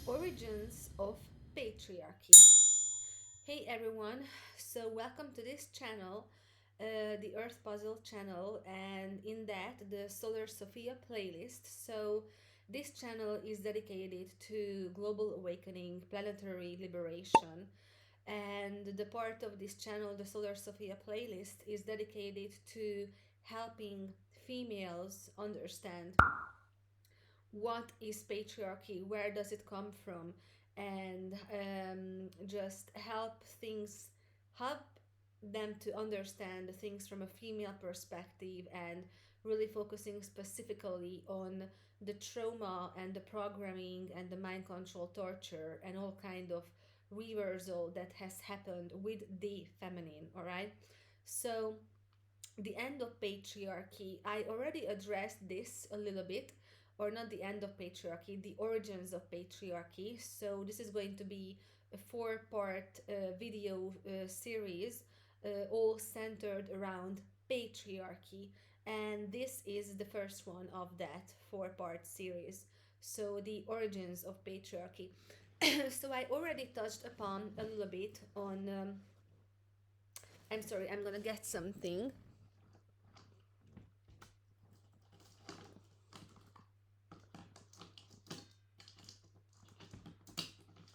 Origins of Patriarchy. Hey everyone, so welcome to this channel, the Earth Puzzle channel, and in that, the Solar Sophia playlist. So, this channel is dedicated to global awakening, planetary liberation, and the part of this channel, the Solar Sophia playlist, is dedicated to helping females understand what is patriarchy, where does it come from, and just help them to understand the things from a female perspective, and really focusing specifically on the trauma and the programming and the mind control torture and all kind of reversal that has happened with the feminine. All right, so the end of patriarchy, I already addressed this a little bit, or not the end of patriarchy, the origins of patriarchy. So this is going to be a four-part video series, all centered around patriarchy, and this is the first one of that four-part series. So the origins of patriarchy. So I already touched upon a little bit on I'm sorry, I'm gonna get something.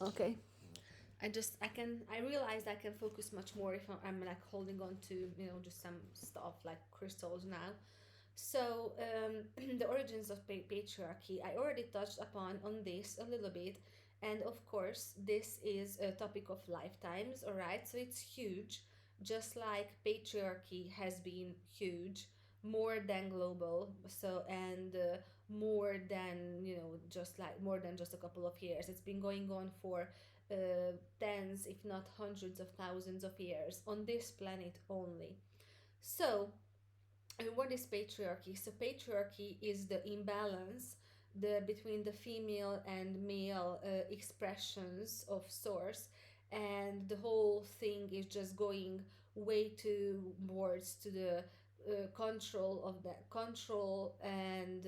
Okay. I realized I can focus much more if I'm like holding on to, just some stuff like crystals now. So, the origins of patriarchy, I already touched upon on this a little bit. And of course, this is a topic of lifetimes, all right? So it's huge, just like patriarchy has been huge, more than global. So, and more than, just like more than just a couple of years. It's been going on for tens, if not hundreds of thousands of years on this planet only. So, and what is patriarchy? So patriarchy is the imbalance between the female and male expressions of source, and the whole thing is just going way towards to the control of the control and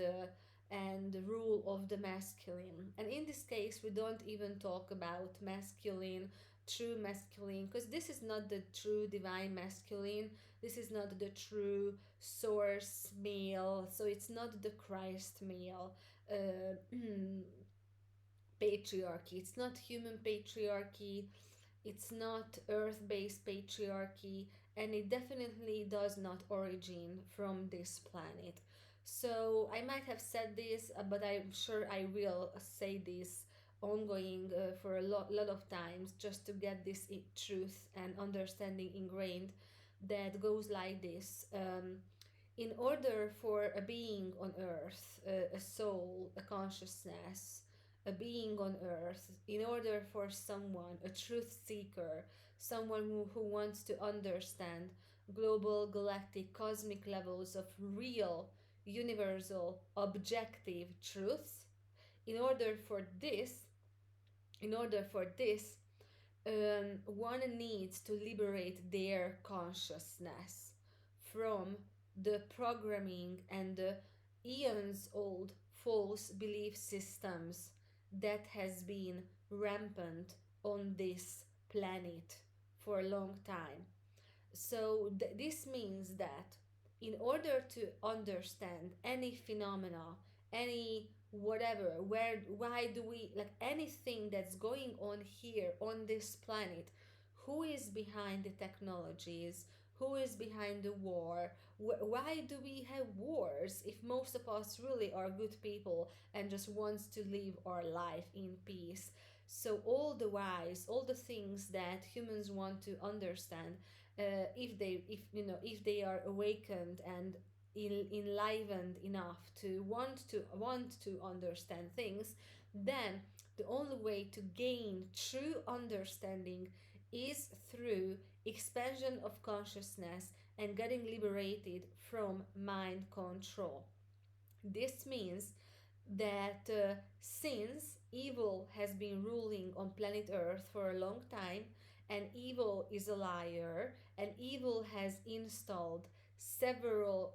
the rule of the masculine. And in this case, we don't even talk about masculine, true masculine, because this is not the true divine masculine. This is not the true source male, so it's not the Christ male patriarchy. It's not human patriarchy, it's not earth based patriarchy, and it definitely does not origin from this planet. So I might have said this, but I'm sure I will say this ongoing for a lot of times, just to get this truth and understanding ingrained, that goes like this. In order for a being on earth, a soul, a consciousness, a being on earth, in order for someone, a truth seeker, someone who wants to understand global, galactic, cosmic levels of real, universal, objective truths, in order for this, in order for this, one needs to liberate their consciousness from the programming and the eons old false belief systems that has been rampant on this planet for a long time. So this means that in order to understand any phenomena, any whatever, why do we, like, anything that's going on here on this planet, who is behind the technologies, who is behind the war, why do we have wars if most of us really are good people and just wants to live our life in peace? So all the whys, all the things that humans want to understand, if they are awakened and enlivened enough to want to understand things, then the only way to gain true understanding is through expansion of consciousness and getting liberated from mind control. This means that since evil has been ruling on planet Earth for a long time, and evil is a liar, and evil has installed several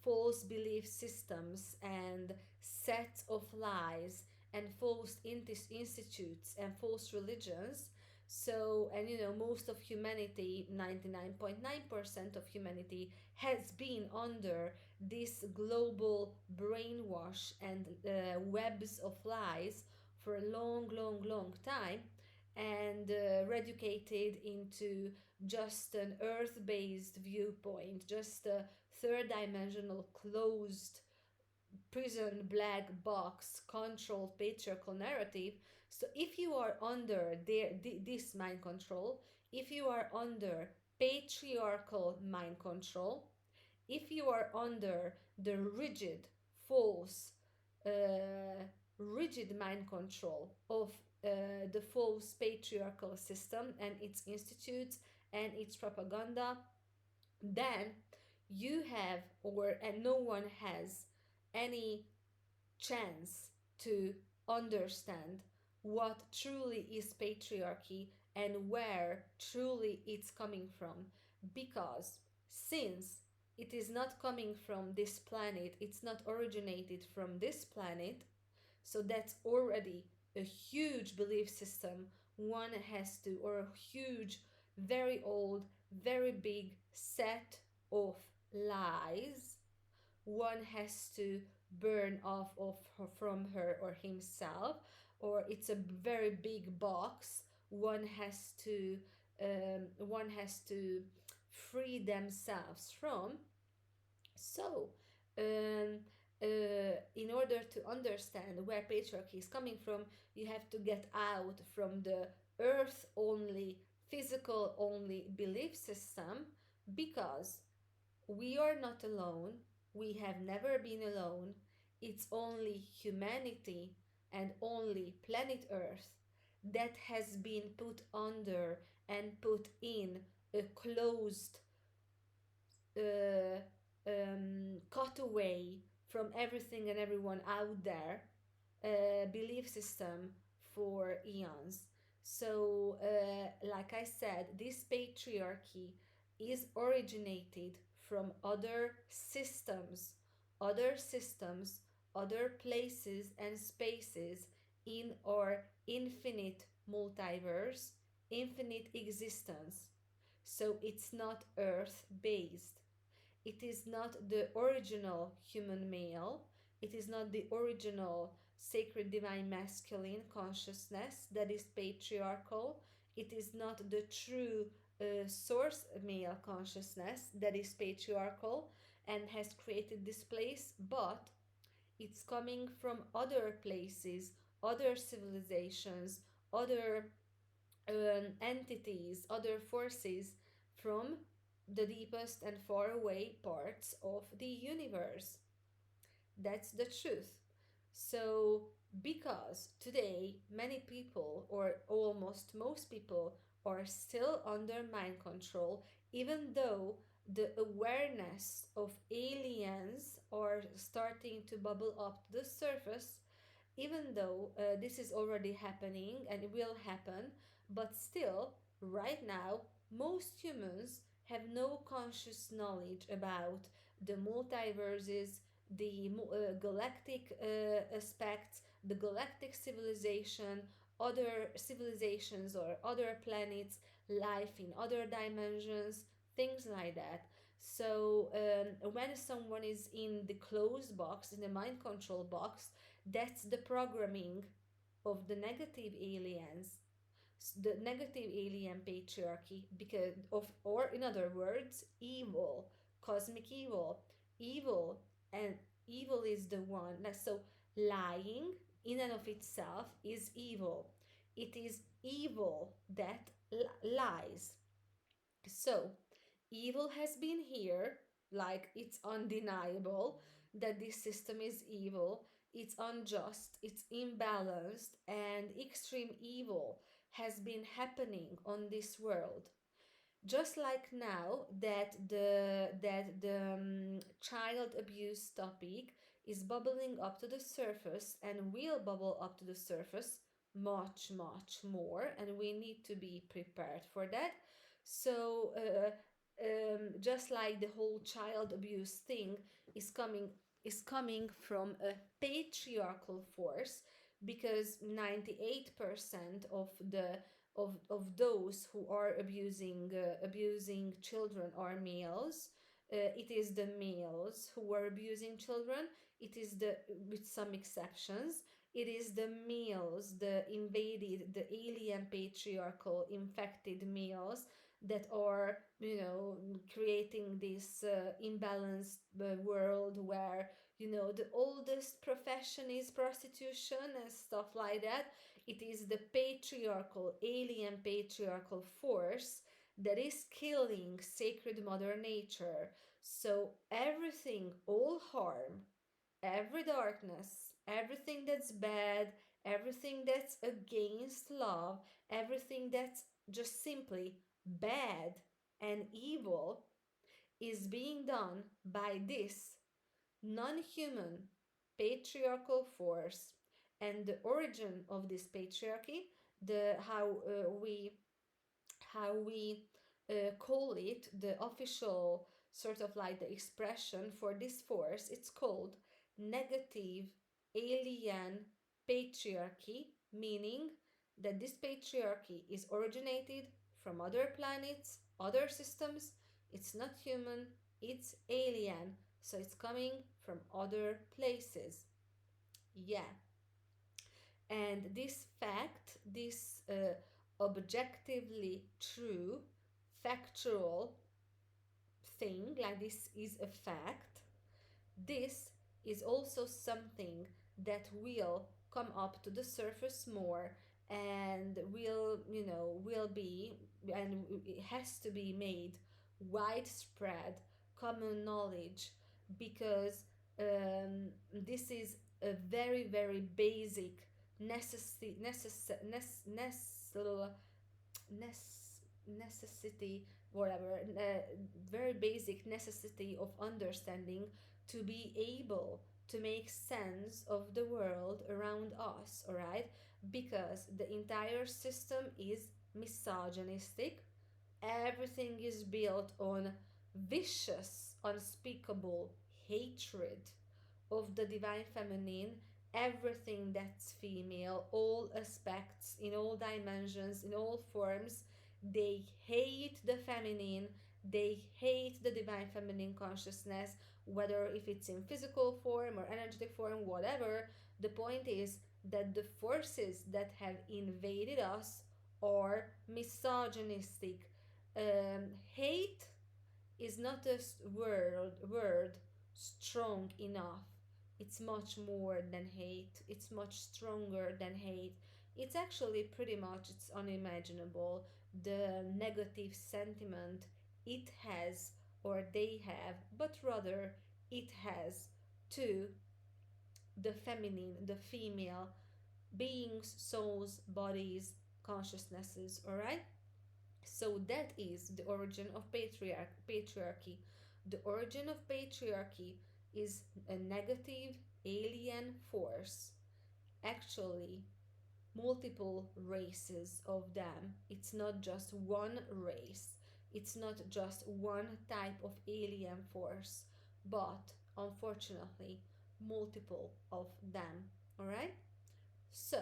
false belief systems and sets of lies and false institutes and false religions. So, and most of humanity, 99.9% of humanity, has been under this global brainwash and webs of lies for a long, long, long time, and reducated into just an earth based viewpoint, just a third dimensional closed prison black box controlled patriarchal narrative. So if you are under this mind control, if you are under patriarchal mind control, if you are under the rigid, false, uh, rigid mind control of the false patriarchal system and its institutes and its propaganda, then you have, or and no one has any chance to understand what truly is patriarchy and where truly it's coming from. Because since it is not coming from this planet, it's not originated from this planet, so that's already a huge belief system one has to, or a huge, very old, very big set of lies one has to burn off of her, from her or himself, or it's a very big box one has to free themselves from. So, um, in order to understand where patriarchy is coming from, you have to get out from the earth only, physical only belief system, because we are not alone. We have never been alone. It's only humanity and only planet Earth that has been put under and put in a closed, uh, cut away from everything and everyone out there belief system for eons. So, like I said, this patriarchy is originated from other systems, other places and spaces in our infinite multiverse, infinite existence. So, it's not Earth based. It is not the original human male. It is not the original sacred divine masculine consciousness that is patriarchal. It is not the true source male consciousness that is patriarchal and has created this place, but it's coming from other places, other civilizations, other entities, other forces from the deepest and far away parts of the universe. That's the truth. So, because today many people, or almost most people, are still under mind control, even though the awareness of aliens are starting to bubble up to the surface, even though this is already happening and it will happen, but still, right now, most humans have no conscious knowledge about the multiverses, the galactic aspects, the galactic civilization, other civilizations or other planets, life in other dimensions, things like that. So, when someone is in the closed box, in the mind control box, that's the programming of the negative aliens, the negative alien patriarchy, because of, or in other words, evil, cosmic evil, evil, and evil is the one. So lying in and of itself is evil. It is evil that lies. So, evil has been here, like it's undeniable that this system is evil, it's unjust, it's imbalanced, and extreme evil has been happening on this world. Just like now that the child abuse topic is bubbling up to the surface and will bubble up to the surface much more, and we need to be prepared for that. So just like the whole child abuse thing is coming from a patriarchal force, because 98% of those who are abusing children are males. It is the males who are abusing children. It is the, with some exceptions, it is the males, the invaded, the alien patriarchal infected males that are, creating this imbalanced world where, the oldest profession is prostitution and stuff like that. It is the patriarchal, alien patriarchal force that is killing sacred Mother Nature. So everything, all harm, every darkness, everything that's bad, everything that's against love, everything that's just simply bad and evil is being done by this non human patriarchal force. And the origin of this patriarchy, the how we call it, the official sort of like the expression for this force, it's called negative alien patriarchy, meaning that this patriarchy is originated from other planets, other systems. It's not human, it's alien, so it's coming from other places. Yeah, and this fact, this objectively true, factual thing, like this is a fact, this is also something that will come up to the surface more and will be, and it has to be made widespread common knowledge, because this is a very very basic necessity necessity, whatever, very basic necessity of understanding to be able to make sense of the world around us, all right? Because the entire system is misogynistic. Everything is built on vicious, unspeakable hatred of the divine feminine, everything that's female, all aspects, in all dimensions, in all forms. They hate the feminine, they hate the divine feminine consciousness, whether if it's in physical form or energetic form, whatever. The point is that the forces that have invaded us are misogynistic. Hate is not a word strong enough. It's much more than hate. It's much stronger than hate. It's actually pretty much, it's unimaginable the negative sentiment it has, or they have, but rather it has, to the feminine, the female beings, souls, bodies, consciousnesses, all right? So that is the origin of patriarchy. The origin of patriarchy is a negative alien force. Actually, multiple races of them. It's not just one race. It's not just one type of alien force, but unfortunately, multiple of them. All right? So,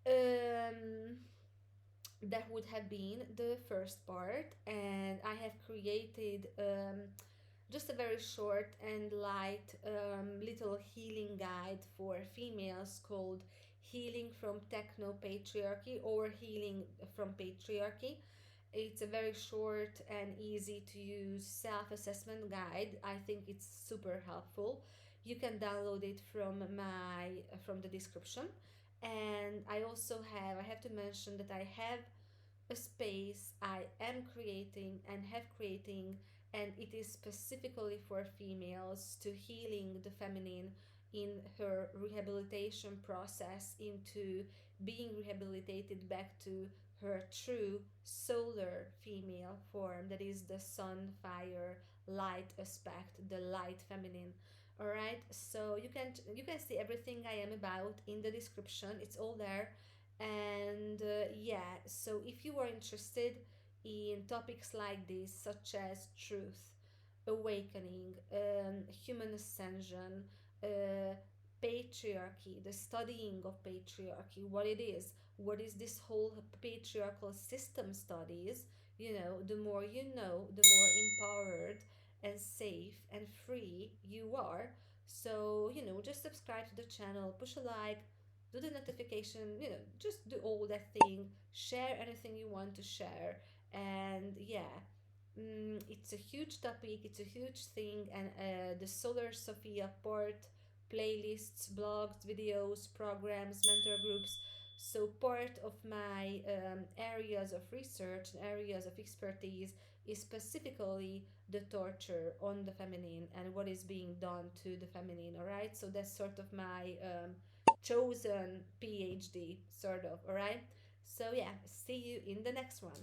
um, that would have been the first part, and I have created just a very short and light little healing guide for females called Healing from Techno Patriarchy or Healing from Patriarchy. It's a very short and easy to use self assessment guide. I think it's super helpful. You can download it from the description. And I have to mention that I have a space I am creating and have creating, and it is specifically for females, to healing the feminine in her rehabilitation process into being rehabilitated back to her true solar female form, that is the sun, fire, light aspect, the light feminine. All right, so you can see everything I am about in the description. It's all there. And yeah, so if you are interested in topics like this, such as truth, awakening, human ascension, uh, patriarchy, the studying of patriarchy, what it is, what is this whole patriarchal system studies, the more you know, the more empowered and safe and free you are. So, just subscribe to the channel, push a like, do the notification, just do all that thing, share anything you want to share. And yeah, it's a huge topic, it's a huge thing, and the Solar Sophia part, playlists, blogs, videos, programs, mentor groups. So, part of my areas of research and areas of expertise is specifically the torture on the feminine and what is being done to the feminine, all right? So, that's sort of my chosen PhD, sort of, all right? So, yeah, see you in the next one.